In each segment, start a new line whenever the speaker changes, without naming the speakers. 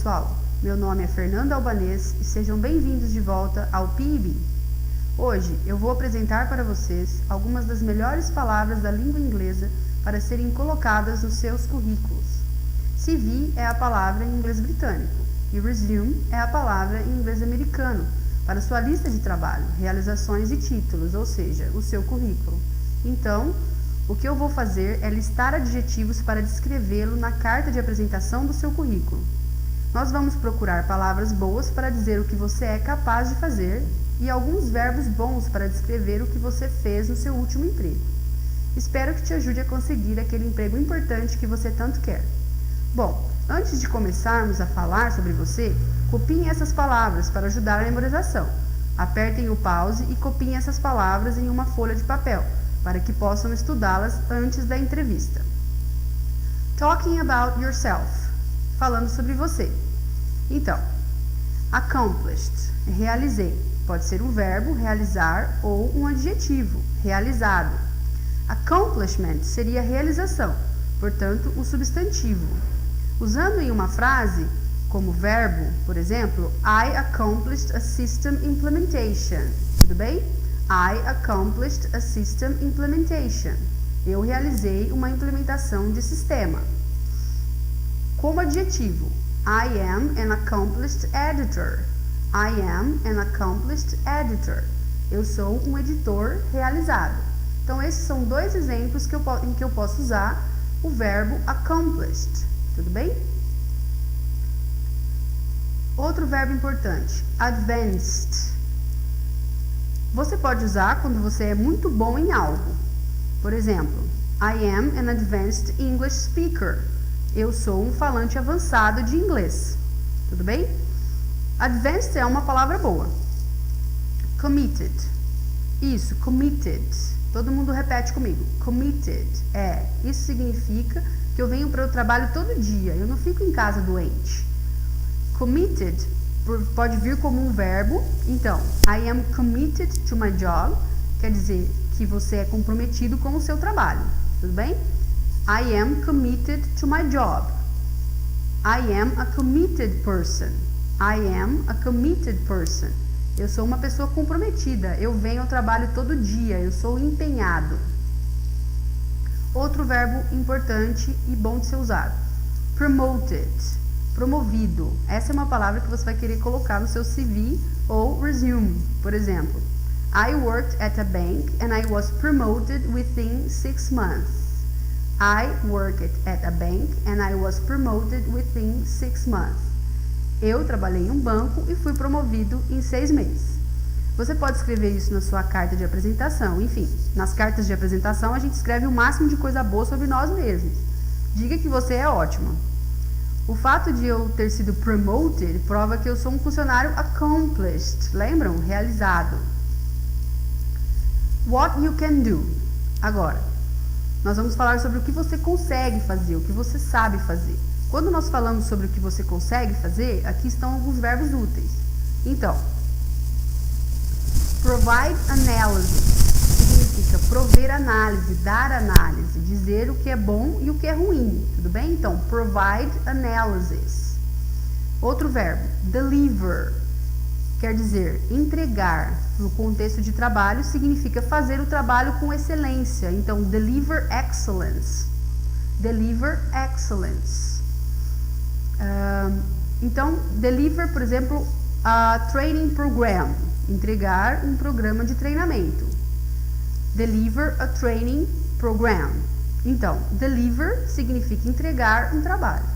pessoal, meu nome é Fernanda Albanês e sejam bem-vindos de volta ao PIB. Hoje eu vou apresentar para vocês algumas das melhores palavras da língua inglesa para serem colocadas nos seus currículos. CV é a palavra em inglês britânico e resume é a palavra em inglês americano para sua lista de trabalho, realizações e títulos, ou seja, o seu currículo. Então, o que eu vou fazer é listar adjetivos para descrevê-lo na carta de apresentação do seu currículo. Nós vamos procurar palavras boas para dizer o que você é capaz de fazer e alguns verbos bons para descrever o que você fez no seu último emprego. Espero que te ajude a conseguir aquele emprego importante que você tanto quer. Bom, antes de começarmos a falar sobre você, copiem essas palavras para ajudar a memorização. Apertem o pause e copiem essas palavras em uma folha de papel, para que possam estudá-las antes da entrevista. Talking about yourself. Falando sobre você. Então, accomplished, realizei. Pode ser um verbo, realizar, ou um adjetivo, realizado. Accomplishment seria realização, portanto, o substantivo. Usando em uma frase, como verbo, por exemplo, I accomplished a system implementation. Tudo bem? I accomplished a system implementation. Eu realizei uma implementação de sistema. Como adjetivo, I am an accomplished editor. I am an accomplished editor. Eu sou um editor realizado. Então, esses são dois exemplos em que eu posso usar o verbo accomplished. Tudo bem? Outro verbo importante, advanced. Você pode usar quando você é muito bom em algo. Por exemplo, I am an advanced English speaker. Eu sou um falante avançado de inglês. Tudo bem? Advanced é uma palavra boa. Committed. Isso, committed. Todo mundo repete comigo. Committed. Isso significa que eu venho para o trabalho todo dia. Eu não fico em casa doente. Committed pode vir como um verbo. Então, I am committed to my job. Quer dizer que você é comprometido com o seu trabalho. Tudo bem? I am committed to my job. I am a committed person. I am a committed person. Eu sou uma pessoa comprometida. Eu venho ao trabalho todo dia. Eu sou empenhado. Outro verbo importante e bom de ser usado. Promoted. Promovido. Essa é uma palavra que você vai querer colocar no seu CV ou resume. Por exemplo, I worked at a bank and I was promoted within 6 months. I worked at a bank and I was promoted within 6 months. Eu trabalhei em um banco e fui promovido em 6 meses. Você pode escrever isso na sua carta de apresentação. Enfim, nas cartas de apresentação a gente escreve o máximo de coisa boa sobre nós mesmos. Diga que você é ótimo. O fato de eu ter sido promoted prova que eu sou um funcionário accomplished. Lembram? Realizado. What you can do. Agora, nós vamos falar sobre o que você consegue fazer, o que você sabe fazer. Quando nós falamos sobre o que você consegue fazer, aqui estão alguns verbos úteis. Então, provide analysis significa prover análise, dar análise, dizer o que é bom e o que é ruim, tudo bem? Então, provide analysis. Outro verbo, deliver, quer dizer entregar. No contexto de trabalho, significa fazer o trabalho com excelência. Então, deliver excellence. Deliver excellence. Então, deliver, por exemplo, a training program. Entregar um programa de treinamento. Deliver a training program. Então, deliver significa entregar um trabalho.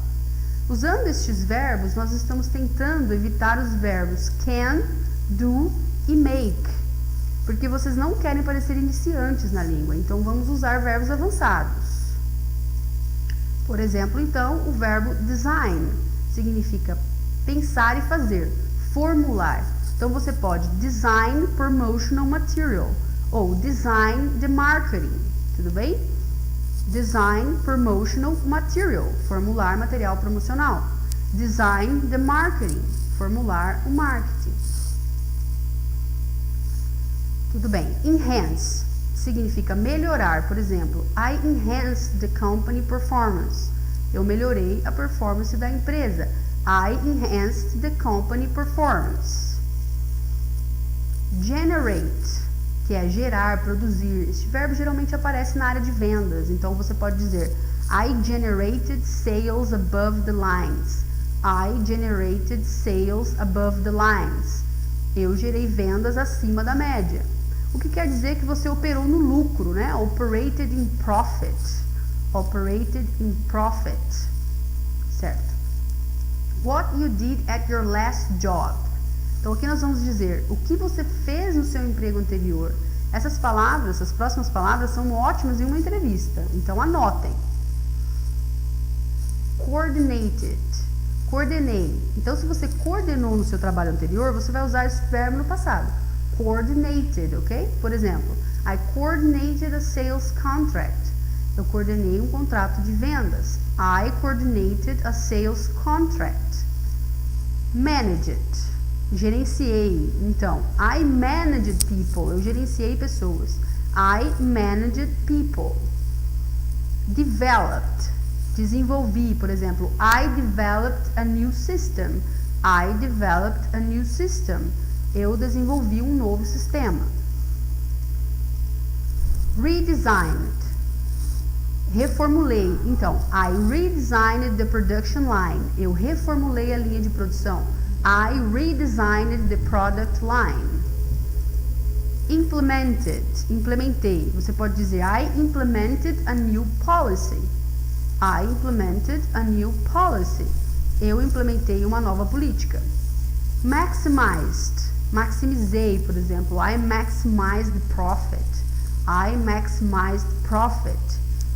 Usando estes verbos, nós estamos tentando evitar os verbos can, do e make, porque vocês não querem parecer iniciantes na língua, então vamos usar verbos avançados. Por exemplo, então, o verbo design significa pensar e fazer, formular. Então, você pode design promotional material ou design the marketing, tudo bem? Design promotional material, formular material promocional. Design the marketing, formular o marketing. Tudo bem. Enhance significa melhorar. Por exemplo, I enhanced the company performance. Eu melhorei a performance da empresa. I enhanced the company performance. Generate, que é gerar, produzir. Este verbo geralmente aparece na área de vendas, então você pode dizer I generated sales above the lines. I generated sales above the lines. Eu gerei vendas acima da média. O que quer dizer que você operou no lucro, né? Operated in profit. Operated in profit. Certo. What you did at your last job. Então aqui nós vamos dizer o que você fez no seu emprego anterior. Essas palavras, essas próximas palavras são ótimas em uma entrevista. Então anotem. Coordinated. Coordenei. Então se você coordenou no seu trabalho anterior, você vai usar esse verbo no passado. Coordinated, ok? Por exemplo, I coordinated a sales contract. Eu coordenei um contrato de vendas. I coordinated a sales contract. Managed. Gerenciei. Então, I managed people. Eu gerenciei pessoas. I managed people. Developed. Desenvolvi, por exemplo, I developed a new system. I developed a new system. Eu desenvolvi um novo sistema. Redesigned. Reformulei. Então, I redesigned the production line. Eu reformulei a linha de produção. I redesigned the product line. Implemented. Implementei. Você pode dizer I implemented a new policy. I implemented a new policy. Eu implementei uma nova política. Maximized. Maximizei, por exemplo. I maximized profit. I maximized profit.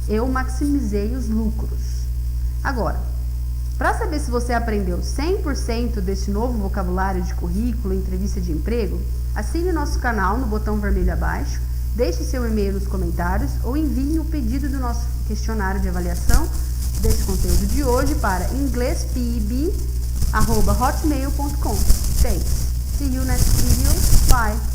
Eu maximizei os lucros. Agora, para saber se você aprendeu 100% desse novo vocabulário de currículo e entrevista de emprego, assine nosso canal no botão vermelho abaixo, deixe seu e-mail nos comentários ou envie o pedido do nosso questionário de avaliação desse conteúdo de hoje para inglespib@hotmail.com. Thanks. See you next video. Bye.